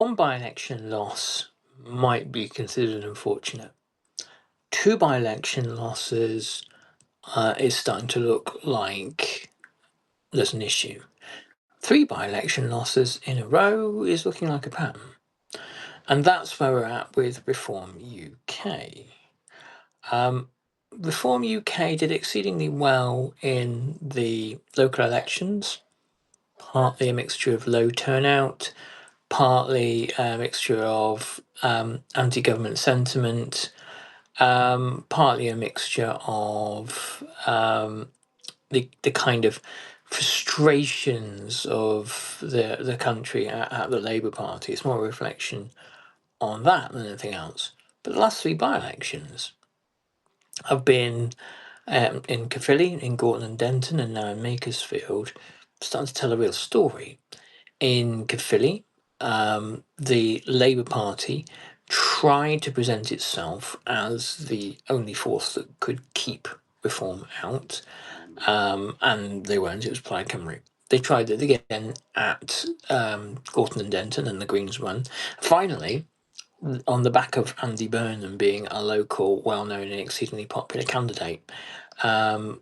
One by-election loss might be considered unfortunate. Two by-election losses is starting to look like there's an issue. Three by-election losses in a row is looking like a pattern. And that's where we're at with Reform UK. Reform UK did exceedingly well in the local elections, partly a mixture of low turnout, partly a mixture of anti-government sentiment, partly a mixture of the kind of frustrations of the country at the Labour Party. It's more a reflection on that than anything else. But the last three by-elections have been in Caerphilly, in Gorton and Denton, and now in Makersfield, starting to tell a real story. In Caerphilly, the Labour Party tried to present itself as the only force that could keep reform out, and they weren't. It was Plaid Cymru. They tried it again at Gorton and Denton, and the Greens won. Finally, on the back of Andy Burnham being a local, well-known and exceedingly popular candidate,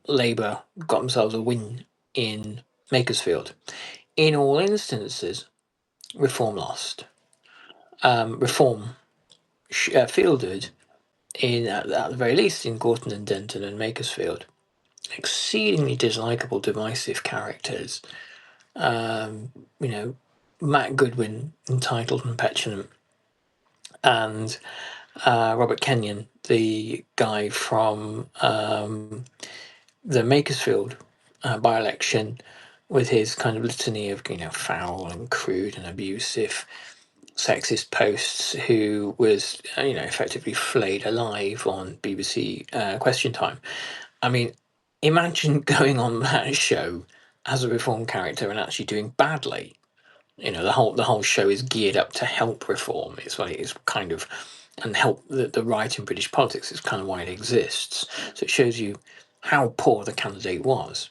Labour got themselves a win in Makersfield. In all instances, Reform lost. Reform fielded at the very least in Gorton and Denton and Makersfield exceedingly dislikable, divisive characters. Matt Goodwin, entitled and petulant, and Robert Kenyon, the guy from the Makersfield by-election, with his kind of litany of foul and crude and abusive sexist posts, who was effectively flayed alive on BBC Question Time. I mean, imagine going on that show as a reform character and actually doing badly. The whole show is geared up to help reform. It's kind of, and help the right in British politics. It's kind of why it exists. So it shows you how poor the candidate was.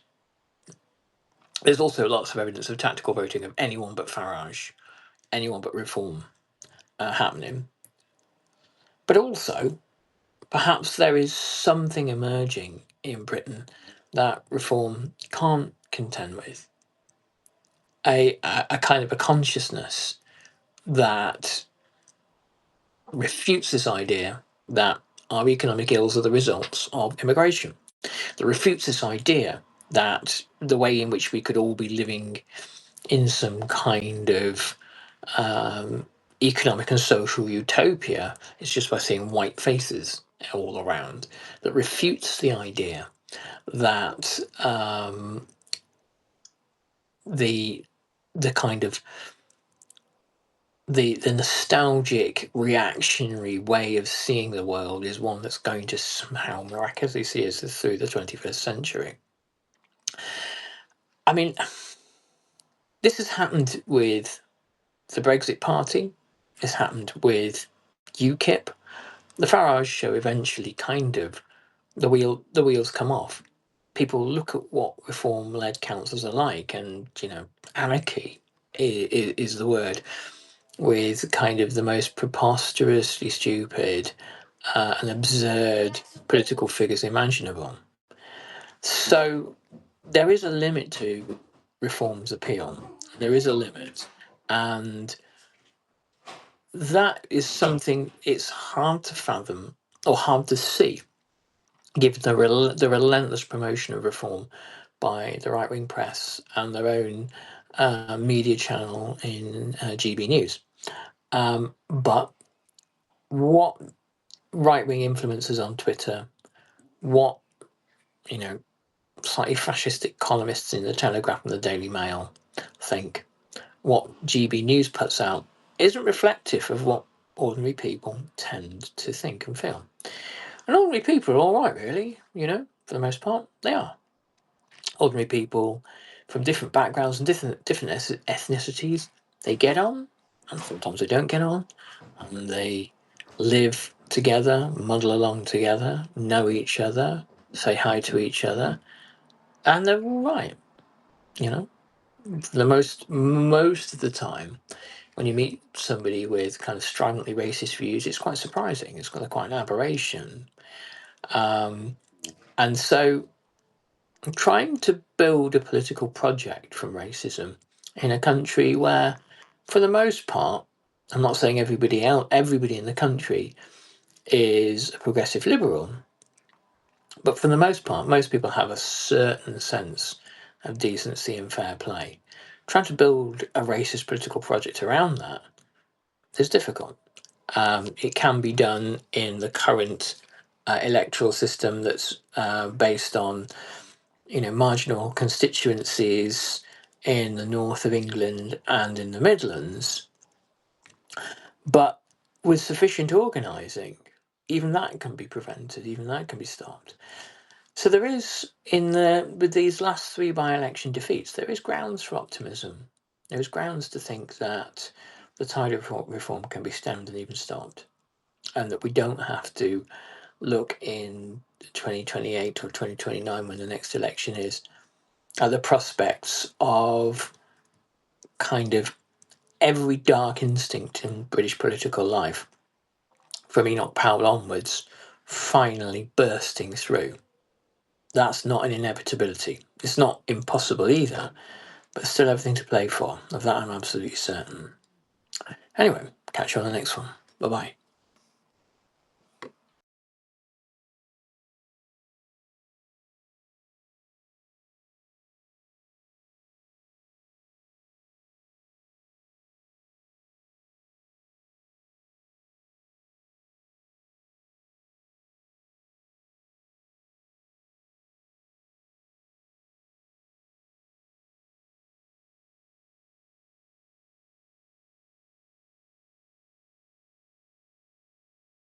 There's also lots of evidence of tactical voting of anyone but Farage, anyone but Reform happening. But also, perhaps there is something emerging in Britain that Reform can't contend with. A kind of a consciousness that refutes this idea that our economic ills are the results of immigration. That refutes this idea that the way in which we could all be living in some kind of economic and social utopia is just by seeing white faces all around. That refutes the idea that the kind of the nostalgic reactionary way of seeing the world is one that's going to somehow miraculously see us through the 21st century. I mean, this has happened with the Brexit Party. This happened with UKIP. The Farage show eventually the wheels come off. People look at what reform-led councils are like, and anarchy is the word, with kind of the most preposterously stupid and absurd political figures imaginable. So there is a limit to reform's appeal. There is a limit, and that is something it's hard to fathom or hard to see, given the relentless promotion of reform by the right-wing press and their own media channel in GB News. But what right-wing influencers on Twitter, what slightly fascistic columnists in the Telegraph and the Daily Mail think, what GB News puts out, isn't reflective of what ordinary people tend to think and feel. And ordinary people are all right, really, for the most part. They are. Ordinary people from different backgrounds and different ethnicities, they get on, and sometimes they don't get on, and they live together, muddle along together, know each other, say hi to each other, and they're all right. For the most of the time, when you meet somebody with kind of stridently racist views, it's quite surprising. It's quite an aberration. And so I'm trying to build a political project from racism in a country where, for the most part, I'm not saying everybody in the country is a progressive liberal, but for the most part, most people have a certain sense of decency and fair play. Trying to build a racist political project around that is difficult. It can be done in the current electoral system that's based on, marginal constituencies in the north of England and in the Midlands, but with sufficient organising, even that can be prevented, even that can be stopped. So there is, with these last 3 by-election defeats, there is grounds for optimism. There is grounds to think that the tide of reform can be stemmed and even stopped, and that we don't have to look in 2028 or 2029, when the next election is, at the prospects of kind of every dark instinct in British political life, from Enoch Powell onwards, finally bursting through. That's not an inevitability. It's not impossible either, but still everything to play for. Of that I'm absolutely certain. Anyway, catch you on the next one. Bye bye.